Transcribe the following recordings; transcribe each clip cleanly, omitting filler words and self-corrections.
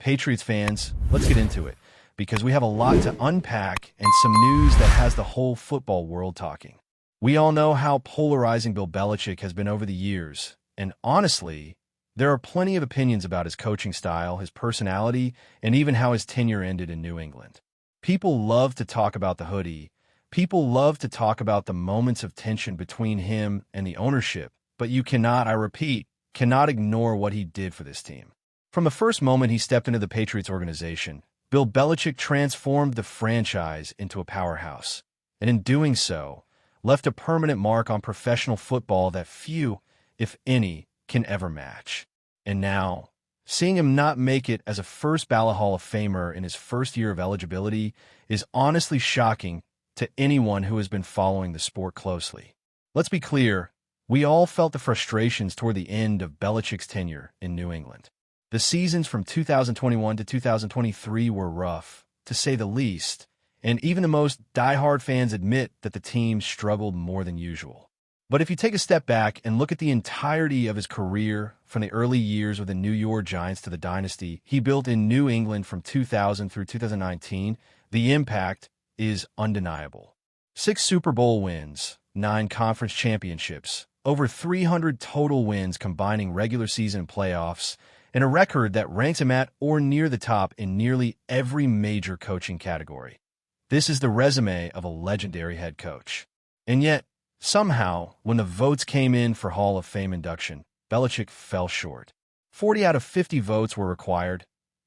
Patriots fans, let's get into it, because we have a lot to unpack and some news that has the whole football world talking. We all know how polarizing Bill Belichick has been over the years, and honestly, there are plenty of opinions about his coaching style, his personality, and even how his tenure ended in New England. People love to talk about the hoodie. People love to talk about the moments of tension between him and the ownership, but you cannot, I repeat, cannot ignore what he did for this team. From the first moment he stepped into the Patriots organization, Bill Belichick transformed the franchise into a powerhouse, and in doing so, left a permanent mark on professional football that few, if any, can ever match. And now, seeing him not make it as a first-ballot Hall of Famer in his first year of eligibility is honestly shocking to anyone who has been following the sport closely. Let's be clear, we all felt the frustrations toward the end of Belichick's tenure in New England. The seasons from 2021 to 2023 were rough, to say the least, and even the most diehard fans admit that the team struggled more than usual. But if you take a step back and look at the entirety of his career, from the early years with the New York Giants to the dynasty he built in New England from 2000 through 2019, the impact is undeniable. 6 Super Bowl wins, 9 conference championships, over 300 total wins combining regular season and playoffs, and a record that ranks him at or near the top in nearly every major coaching category. This is the resume of a legendary head coach. And yet, somehow, when the votes came in for Hall of Fame induction, Belichick fell short. 40 out of 50 votes were required,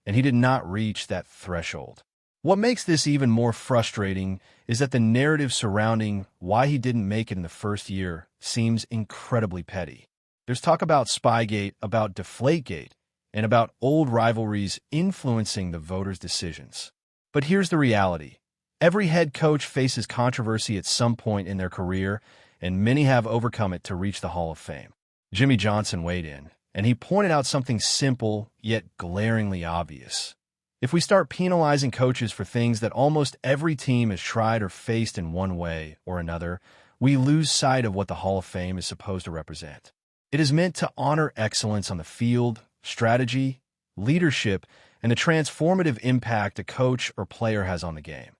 and he did not reach that threshold. What makes this even more frustrating is that the narrative surrounding why he didn't make it in the first year seems incredibly petty. There's talk about Spygate, about Deflategate, and about old rivalries influencing the voters' decisions. But here's the reality. Every head coach faces controversy at some point in their career, and many have overcome it to reach the Hall of Fame. Jimmy Johnson weighed in, and he pointed out something simple yet glaringly obvious. If we start penalizing coaches for things that almost every team has tried or faced in one way or another, we lose sight of what the Hall of Fame is supposed to represent. It is meant to honor excellence on the field, strategy, leadership, and the transformative impact a coach or player has on the game.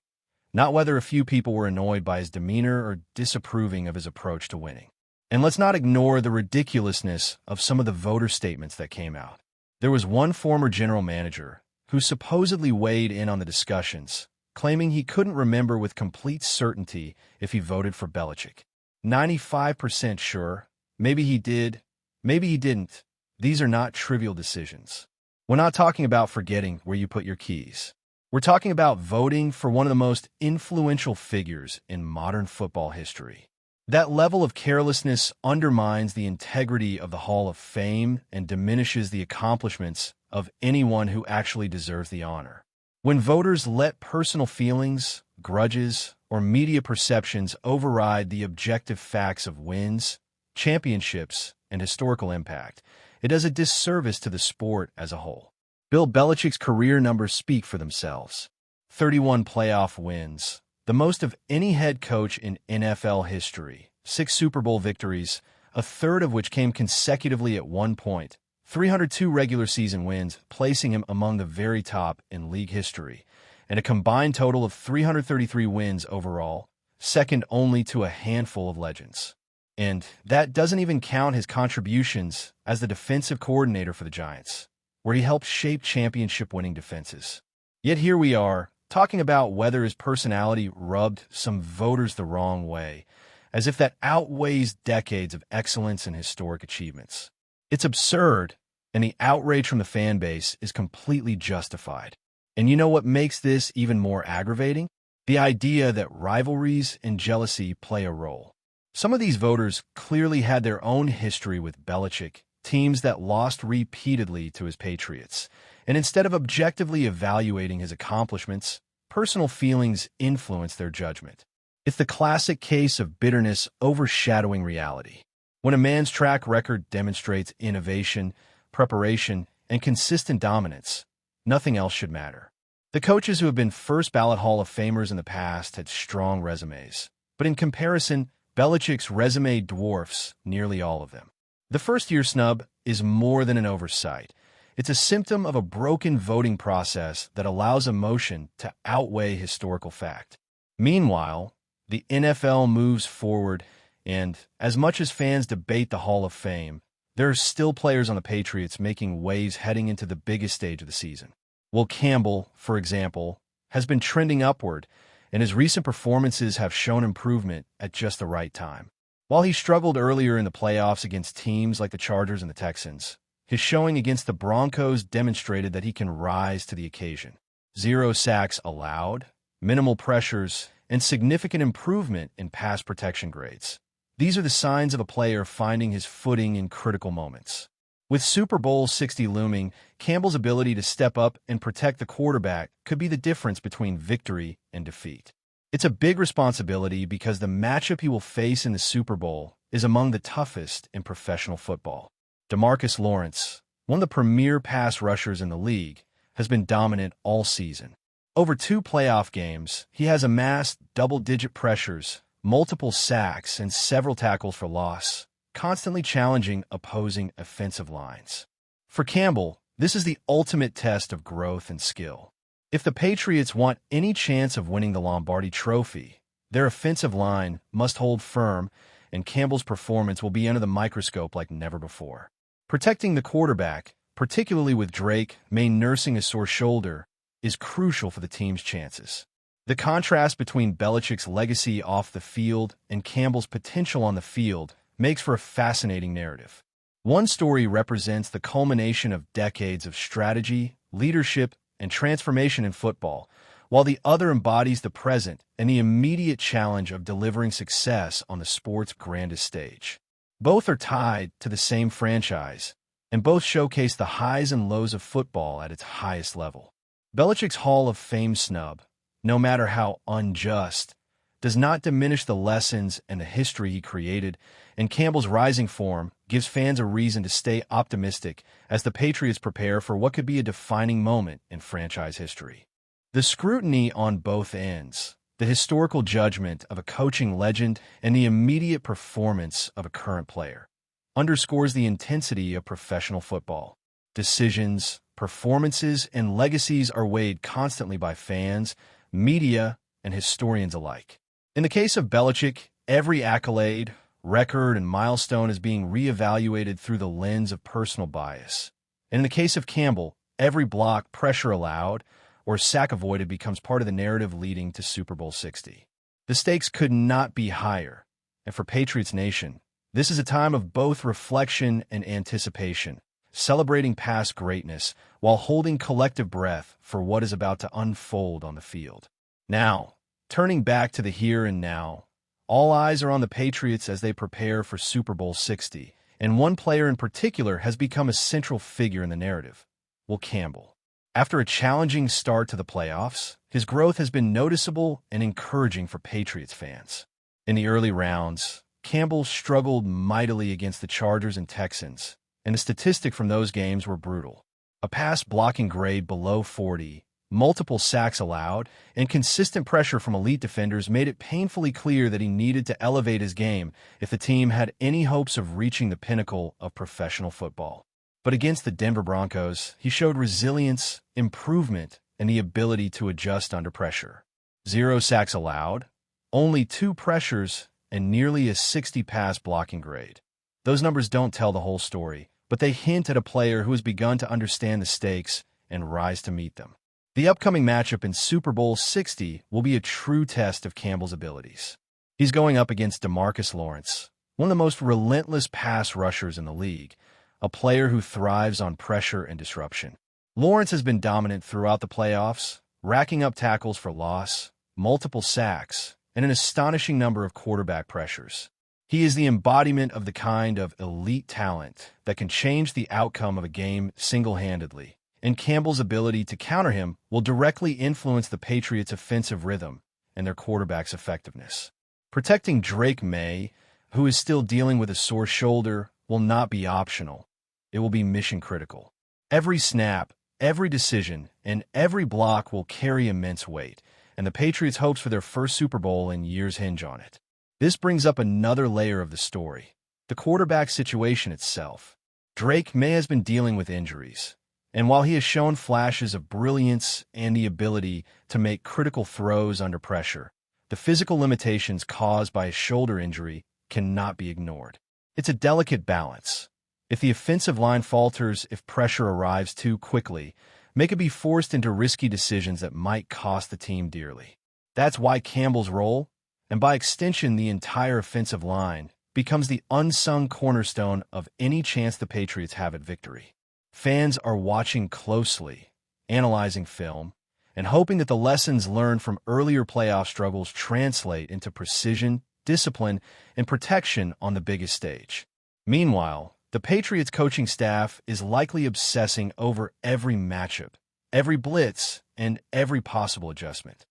Not whether a few people were annoyed by his demeanor or disapproving of his approach to winning. And let's not ignore the ridiculousness of some of the voter statements that came out. There was one former general manager who supposedly weighed in on the discussions, claiming he couldn't remember with complete certainty if he voted for Belichick. 95% sure, maybe he did, maybe he didn't. These are not trivial decisions. We're not talking about forgetting where you put your keys. We're talking about voting for one of the most influential figures in modern football history. That level of carelessness undermines the integrity of the Hall of Fame and diminishes the accomplishments of anyone who actually deserves the honor. When voters let personal feelings, grudges, or media perceptions override the objective facts of wins, championships, and historical impact, it does a disservice to the sport as a whole. Bill Belichick's career numbers speak for themselves. 31 playoff wins, the most of any head coach in NFL history. 6 Super Bowl victories, a third of which came consecutively at one point. 302 regular season wins, placing him among the very top in league history. And a combined total of 333 wins overall, second only to a handful of legends. And that doesn't even count his contributions as the defensive coordinator for the Giants, where he helped shape championship-winning defenses. Yet here we are, talking about whether his personality rubbed some voters the wrong way, as if that outweighs decades of excellence and historic achievements. It's absurd, and the outrage from the fan base is completely justified. And you know what makes this even more aggravating? The idea that rivalries and jealousy play a role. Some of these voters clearly had their own history with Belichick, teams that lost repeatedly to his Patriots, and instead of objectively evaluating his accomplishments, personal feelings influenced their judgment. It's the classic case of bitterness overshadowing reality. When a man's track record demonstrates innovation, preparation, and consistent dominance, nothing else should matter. The coaches who have been first-ballot Hall of Famers in the past had strong resumes, but in comparison, Belichick's resume dwarfs nearly all of them. The first-year snub is more than an oversight. It's a symptom of a broken voting process that allows emotion to outweigh historical fact. Meanwhile, the NFL moves forward, and as much as fans debate the Hall of Fame, there are still players on the Patriots making waves heading into the biggest stage of the season. Will Campbell, for example, has been trending upward, and his recent performances have shown improvement at just the right time. While he struggled earlier in the playoffs against teams like the Chargers and the Texans, his showing against the Broncos demonstrated that he can rise to the occasion. 0 sacks allowed, minimal pressures, and significant improvement in pass protection grades. These are the signs of a player finding his footing in critical moments. With Super Bowl 60 looming, Campbell's ability to step up and protect the quarterback could be the difference between victory and defeat. It's a big responsibility because the matchup he will face in the Super Bowl is among the toughest in professional football. DeMarcus Lawrence, one of the premier pass rushers in the league, has been dominant all season. Over 2 playoff games, he has amassed double-digit pressures, multiple sacks, and several tackles for loss, constantly challenging opposing offensive lines. For Campbell, this is the ultimate test of growth and skill. If the Patriots want any chance of winning the Lombardi Trophy, their offensive line must hold firm, and Campbell's performance will be under the microscope like never before. Protecting the quarterback, particularly with Drake May nursing a sore shoulder, is crucial for the team's chances. The contrast between Belichick's legacy off the field and Campbell's potential on the field makes for a fascinating narrative. One story represents the culmination of decades of strategy, leadership, and transformation in football, while the other embodies the present and the immediate challenge of delivering success on the sport's grandest stage. Both are tied to the same franchise, and both showcase the highs and lows of football at its highest level. Belichick's Hall of Fame snub, no matter how unjust, does not diminish the lessons and the history he created, and Campbell's rising form gives fans a reason to stay optimistic as the Patriots prepare for what could be a defining moment in franchise history. The scrutiny on both ends, the historical judgment of a coaching legend and the immediate performance of a current player, underscores the intensity of professional football. Decisions, performances, and legacies are weighed constantly by fans, media, and historians alike. In the case of Belichick, every accolade, record, and milestone is being reevaluated through the lens of personal bias. And in the case of Campbell, every block, pressure allowed, or sack avoided becomes part of the narrative leading to Super Bowl 60. The stakes could not be higher, and for Patriots Nation, this is a time of both reflection and anticipation, celebrating past greatness while holding collective breath for what is about to unfold on the field. Now, turning back to the here and now, all eyes are on the Patriots as they prepare for Super Bowl 60, and one player in particular has become a central figure in the narrative: Will Campbell. After a challenging start to the playoffs, his growth has been noticeable and encouraging for Patriots fans. In the early rounds, Campbell struggled mightily against the Chargers and Texans, and the statistics from those games were brutal. A pass blocking grade below 40, multiple sacks allowed, and consistent pressure from elite defenders made it painfully clear that he needed to elevate his game if the team had any hopes of reaching the pinnacle of professional football. But against the Denver Broncos, he showed resilience, improvement, and the ability to adjust under pressure. 0 sacks allowed, only 2 pressures, and nearly a 60 pass blocking grade. Those numbers don't tell the whole story, but they hint at a player who has begun to understand the stakes and rise to meet them. The upcoming matchup in Super Bowl 60 will be a true test of Campbell's abilities. He's going up against DeMarcus Lawrence, one of the most relentless pass rushers in the league, a player who thrives on pressure and disruption. Lawrence has been dominant throughout the playoffs, racking up tackles for loss, multiple sacks, and an astonishing number of quarterback pressures. He is the embodiment of the kind of elite talent that can change the outcome of a game single-handedly, and Campbell's ability to counter him will directly influence the Patriots' offensive rhythm and their quarterback's effectiveness. Protecting Drake May, who is still dealing with a sore shoulder, will not be optional. It will be mission-critical. Every snap, every decision, and every block will carry immense weight, and the Patriots' hopes for their first Super Bowl in years hinge on it. This brings up another layer of the story: the quarterback situation itself. Drake May has been dealing with injuries, And while he has shown flashes of brilliance and the ability to make critical throws under pressure, the physical limitations caused by his shoulder injury cannot be ignored. It's a delicate balance. If the offensive line falters, if pressure arrives too quickly, they could be forced into risky decisions that might cost the team dearly. That's why Campbell's role, and by extension the entire offensive line, becomes the unsung cornerstone of any chance the Patriots have at victory. Fans are watching closely, analyzing film, and hoping that the lessons learned from earlier playoff struggles translate into precision, discipline, and protection on the biggest stage. Meanwhile, the Patriots coaching staff is likely obsessing over every matchup, every blitz, and every possible adjustment.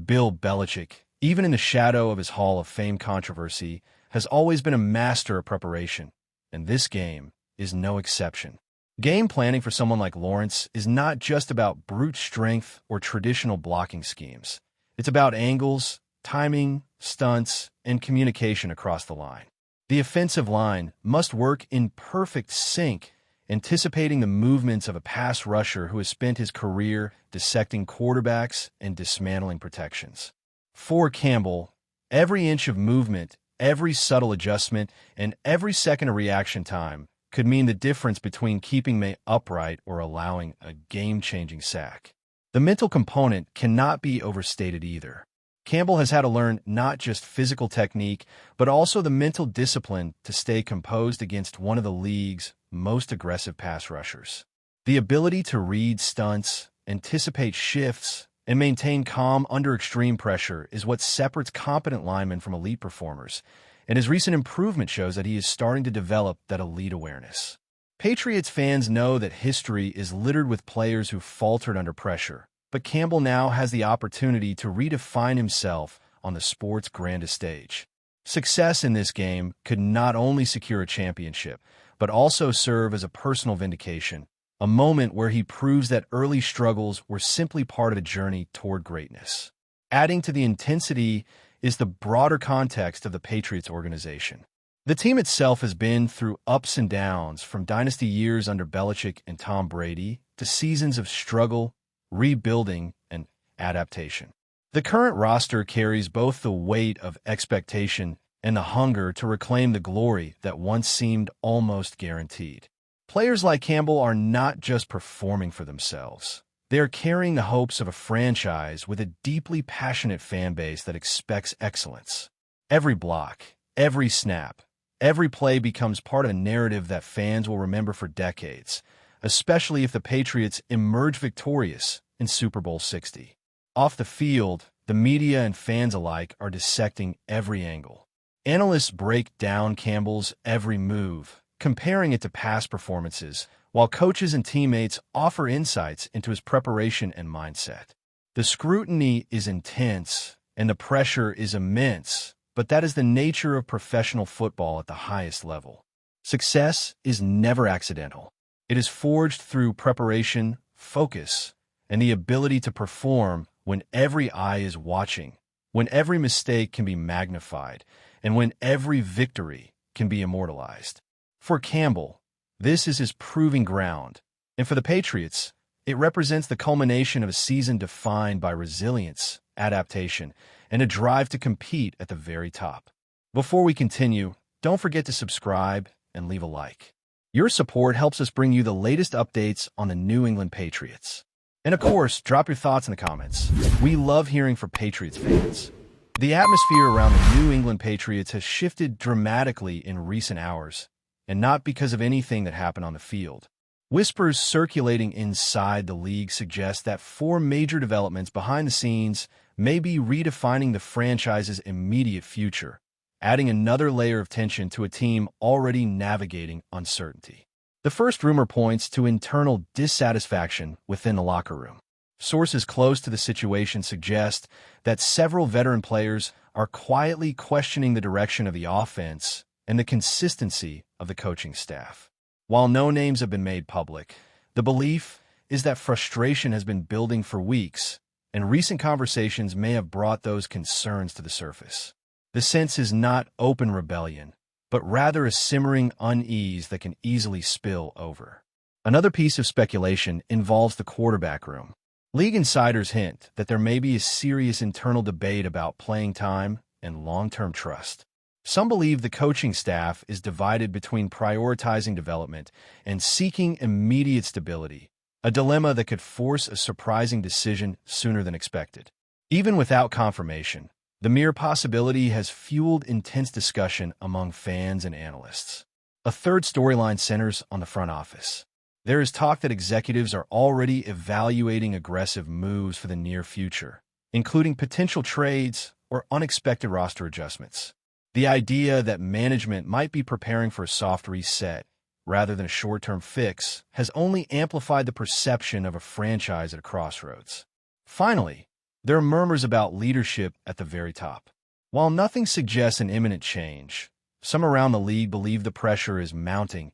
Bill Belichick, even in the shadow of his Hall of Fame controversy, has always been a master of preparation, and this game is no exception. Game planning for someone like Lawrence is not just about brute strength or traditional blocking schemes. It's about angles, timing, stunts, and communication across the line. The offensive line must work in perfect sync, anticipating the movements of a pass rusher who has spent his career dissecting quarterbacks and dismantling protections. For Campbell, every inch of movement, every subtle adjustment, and every second of reaction time could mean the difference between keeping May upright or allowing a game-changing sack. The mental component cannot be overstated either. Campbell has had to learn not just physical technique, but also the mental discipline to stay composed against one of the league's most aggressive pass rushers. The ability to read stunts, anticipate shifts, and maintain calm under extreme pressure is what separates competent linemen from elite performers, and his recent improvement shows that he is starting to develop that elite awareness. Patriots fans know that history is littered with players who faltered under pressure, but Campbell now has the opportunity to redefine himself on the sport's grandest stage. Success in this game could not only secure a championship, but also serve as a personal vindication, a moment where he proves that early struggles were simply part of a journey toward greatness. Adding to the intensity is the broader context of the Patriots organization. The team itself has been through ups and downs, from dynasty years under Belichick and Tom Brady to seasons of struggle, rebuilding, and adaptation. The current roster carries both the weight of expectation and the hunger to reclaim the glory that once seemed almost guaranteed. Players like Campbell are not just performing for themselves. They are carrying the hopes of a franchise with a deeply passionate fan base that expects excellence. Every block, every snap, every play becomes part of a narrative that fans will remember for decades, especially if the Patriots emerge victorious in Super Bowl 60. Off the field, the media and fans alike are dissecting every angle. Analysts break down Campbell's every move, comparing it to past performances, while coaches and teammates offer insights into his preparation and mindset. The scrutiny is intense, and the pressure is immense, but that is the nature of professional football at the highest level. Success is never accidental. It is forged through preparation, focus, and the ability to perform when every eye is watching, when every mistake can be magnified, and when every victory can be immortalized. For Campbell, this is his proving ground, and for the Patriots, it represents the culmination of a season defined by resilience, adaptation, and a drive to compete at the very top. Before we continue, don't forget to subscribe and leave a like. Your support helps us bring you the latest updates on the New England Patriots. And of course, drop your thoughts in the comments. We love hearing from Patriots fans. The atmosphere around the New England Patriots has shifted dramatically in recent hours, and not because of anything that happened on the field. Whispers circulating inside the league suggest that four major developments behind the scenes may be redefining the franchise's immediate future, adding another layer of tension to a team already navigating uncertainty. The first rumor points to internal dissatisfaction within the locker room. Sources close to the situation suggest that several veteran players are quietly questioning the direction of the offense and the consistency of the coaching staff. While no names have been made public, the belief is that frustration has been building for weeks, and recent conversations may have brought those concerns to the surface. The sense is not open rebellion, but rather a simmering unease that can easily spill over. Another piece of speculation involves the quarterback room. League insiders hint that there may be a serious internal debate about playing time and long-term trust. Some believe the coaching staff is divided between prioritizing development and seeking immediate stability, a dilemma that could force a surprising decision sooner than expected. Even without confirmation, the mere possibility has fueled intense discussion among fans and analysts. A third storyline centers on the front office. There is talk that executives are already evaluating aggressive moves for the near future, including potential trades or unexpected roster adjustments. The idea that management might be preparing for a soft reset rather than a short-term fix has only amplified the perception of a franchise at a crossroads. Finally, there are murmurs about leadership at the very top. While nothing suggests an imminent change, some around the league believe the pressure is mounting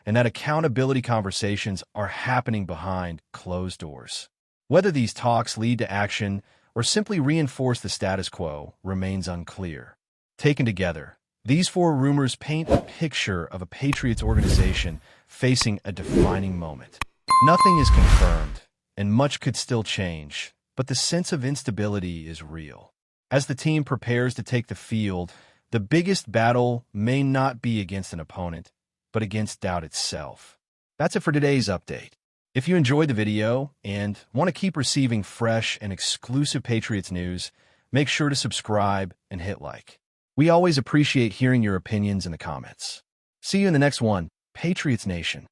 and that accountability conversations are happening behind closed doors. Whether these talks lead to action or simply reinforce the status quo remains unclear. Taken together, these four rumors paint a picture of a Patriots organization facing a defining moment. Nothing is confirmed, and much could still change, but the sense of instability is real. As the team prepares to take the field, the biggest battle may not be against an opponent, but against doubt itself. That's it for today's update. If you enjoyed the video and want to keep receiving fresh and exclusive Patriots news, make sure to subscribe and hit like. We always appreciate hearing your opinions in the comments. See you in the next one, Patriots Nation.